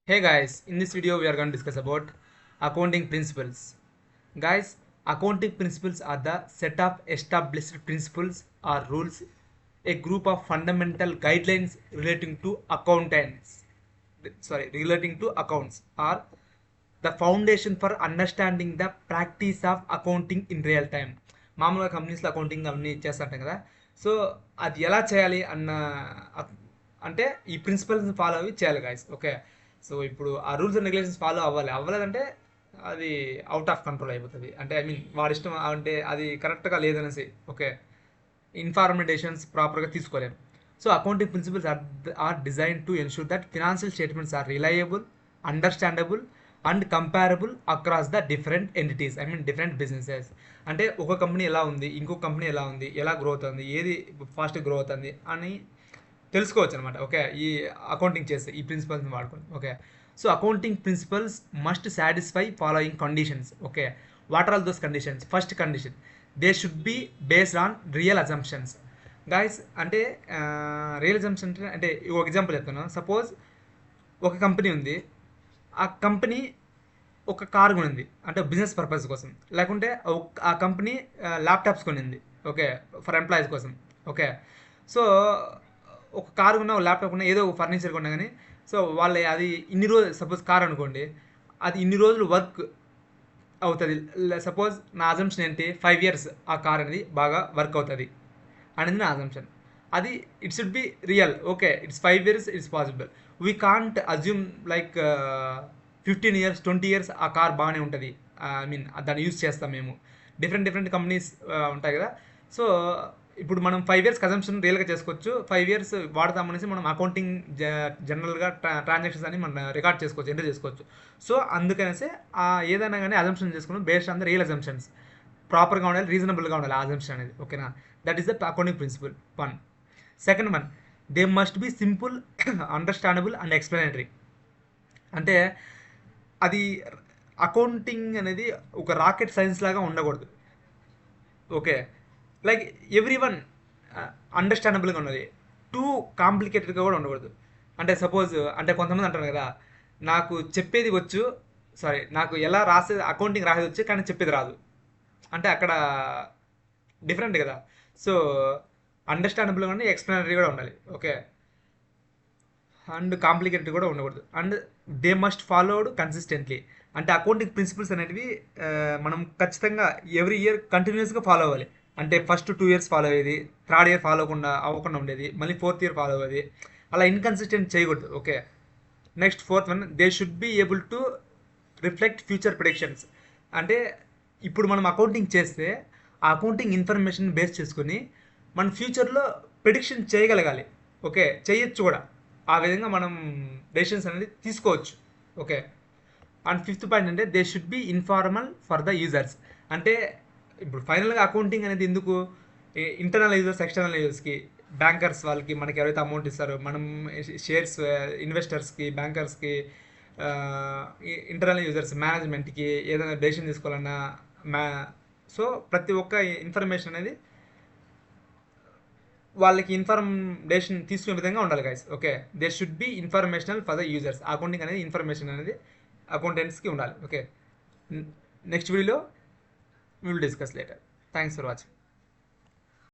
Hey guys, in this video we are going to discuss about accounting principles. Guys, accounting principles are the set of established principles or rules, a group of fundamental guidelines relating to accounts are the foundation for understanding the practice of accounting in real time. మామూలుగా కంపెనీస్లో accounting అవన్నీ చేస్తుంటాం కదా. So అది ఎలా చేయాలి అన్న అంటే ఈ ప్రిన్సిపల్స్ని ఫాలో అవి చేయాలి గాయస్. ఓకే, సో ఇప్పుడు ఆ రూల్స్ అండ్ రెగ్యులేషన్స్ ఫాలో అవ్వలేదంటే అది అవుట్ ఆఫ్ కంట్రోల్ అయిపోతుంది. అంటే ఐ మీన్ వాడి ఇష్టం అంటే అది కరెక్ట్గా లేదనేసి. ఓకే, ఇన్ఫార్మేషన్స్ ప్రాపర్గా తీసుకోలేము. So accounting principles are design to ensure that financial statements are reliable, understandable and comparable across the different entities, I mean different businesses. అంటే ఒక కంపెనీ ఎలా ఉంది, ఇంకొక కంపెనీ ఎలా ఉంది, ఎలా గ్రో అవుతుంది, ఏది ఫాస్ట్ గ్రో అవుతుంది అని తెలుసుకోవచ్చు అనమాట. ఓకే, ఈ అకౌంటింగ్ చేస్తే ఈ ప్రిన్సిపల్స్ని వాడుకొని. Okay, so accounting principles must satisfy following conditions. Okay, what are all those conditions? First condition, they should be based on real assumptions. Guys, అంటే రియల్ అజంప్షన్ అంటే ఒక ఎగ్జాంపుల్ చెప్తాను. సపోజ్ ఒక కంపెనీ ఉంది, ఆ కంపెనీ ఒక కార్ కొనింది అంటే business purpose కోసం, లేకుంటే ఆ కంపెనీ ల్యాప్టాప్స్ కొనింది. ఓకే, ఫర్ ఎంప్లాయీస్ కోసం. ఓకే, సో ఒక కారు కొన్నా, ఒక ల్యాప్టాప్ కొన్నా, ఏదో ఒక ఫర్నిచర్ కొన్నా కానీ, సో వాళ్ళు అది ఇన్ని రోజులు, సపోజ్ కార్ అనుకోండి, అది ఇన్ని రోజులు వర్క్ అవుతుంది. సపోజ్ నా అజంప్షన్ ఏంటి, 5 years ఆ కార్ అనేది బాగా వర్క్ అవుతుంది అనేది నా అజంప్షన్. అది it should be real. Okay, it's 5 years it's possible. We can't assume like 15 years 20 years ఆ కార్ బాగానే ఉంటుంది, ఐ మీన్ దాన్ని యూజ్ చేస్తాం మేము. డిఫరెంట్ కంపెనీస్ ఉంటాయి కదా. సో ఇప్పుడు మనం 5 years కన్సంప్షన్ రియల్గా చేసుకోవచ్చు, 5 years వాడతామనేసి మనం అకౌంటింగ్ జనరల్గా ట్రాన్సాక్షన్స్ అని మనం రికార్డ్ చేసుకోవచ్చు, ఎంటర్ చేసుకోవచ్చు. సో అందుకనేసి ఏదైనా కానీ అజంప్షన్ చేసుకున్నాం based on the real assumptions. ప్రాపర్గా ఉండాలి, రీజనబుల్గా ఉండాలి ఆ అజంప్షన్ అనేది. ఓకేనా, that is the accounting principle 1. Second one, they must be simple, understandable and explanatory. అంటే అది అకౌంటింగ్ అనేది ఒక రాకెట్ సైన్స్ లాగా ఉండకూడదు. ఓకే, లైక్ ఎవ్రీ వన్ అండర్స్టాండబుల్గా ఉన్నది, టూ కాంప్లికేటెడ్గా కూడా ఉండకూడదు. అంటే సపోజ్ అంటే కొంతమంది అంటారు కదా, నాకు చెప్పేది వచ్చు, నాకు ఎలా రాసేది అకౌంటింగ్ రాసేది వచ్చు కానీ చెప్పేది రాదు అంటే అక్కడ డిఫరెంట్ కదా. సో అండర్స్టాండబుల్గా ఉండి ఎక్స్ప్లెనరీ కూడా ఉండాలి. ఓకే, అండ్ కాంప్లికేటెడ్ కూడా ఉండకూడదు. And they must followed consistently. అంటే అకౌంటింగ్ ప్రిన్సిపల్స్ అనేటివి మనం ఖచ్చితంగా ఎవ్రీ ఇయర్ కంటిన్యూస్గా ఫాలో అవ్వాలి. అంటే ఫస్ట్ 2 years ఫాలో అయ్యేది, 3rd year అవ్వకుండా ఉండేది, మళ్ళీ 4th year ఫాలో అవ్వేది, అలా ఇన్కన్సిస్టెంట్ చేయకూడదు. Okay, next 4th one, they should be able to reflect future predictions. అంటే ఇప్పుడు మనం అకౌంటింగ్ చేస్తే ఆ అకౌంటింగ్ ఇన్ఫర్మేషన్ బేస్ చేసుకొని మన ఫ్యూచర్లో ప్రిడిక్షన్ చేయగలగాలి. ఓకే, చేయొచ్చు కూడా, ఆ విధంగా మనం డెసిషన్స్ అనేది తీసుకోవచ్చు. ఓకే, అండ్ 5th పాయింట్ అంటే they should B informal for the users. అంటే ఇప్పుడు ఫైనల్గా అకౌంటింగ్ అనేది ఎందుకు, ఇంటర్నల్ యూజర్స్, ఎక్స్టర్నల్ యూజర్స్కి, బ్యాంకర్స్ వాళ్ళకి, మనకి ఎవరైతే అమౌంట్ ఇస్తారో మనం షేర్స్ ఇన్వెస్టర్స్కి, బ్యాంకర్స్కి, ఇంటర్నల్ యూజర్స్ మేనేజ్మెంట్కి ఏదైనా డెసిషన్ తీసుకోవాలన్నా సో ప్రతి ఒక్క ఇన్ఫర్మేషన్ అనేది వాళ్ళకి ఇన్ఫర్మేషన్ తీసుకునే విధంగా ఉండాలి guys. Okay, they should B informational for the users. Accounting అనేది ఇన్ఫర్మేషన్ అనేది అకౌంటెంట్స్కి ఉండాలి. ఓకే, నెక్స్ట్ వీడియోలో we will discuss later. Thanks for watching.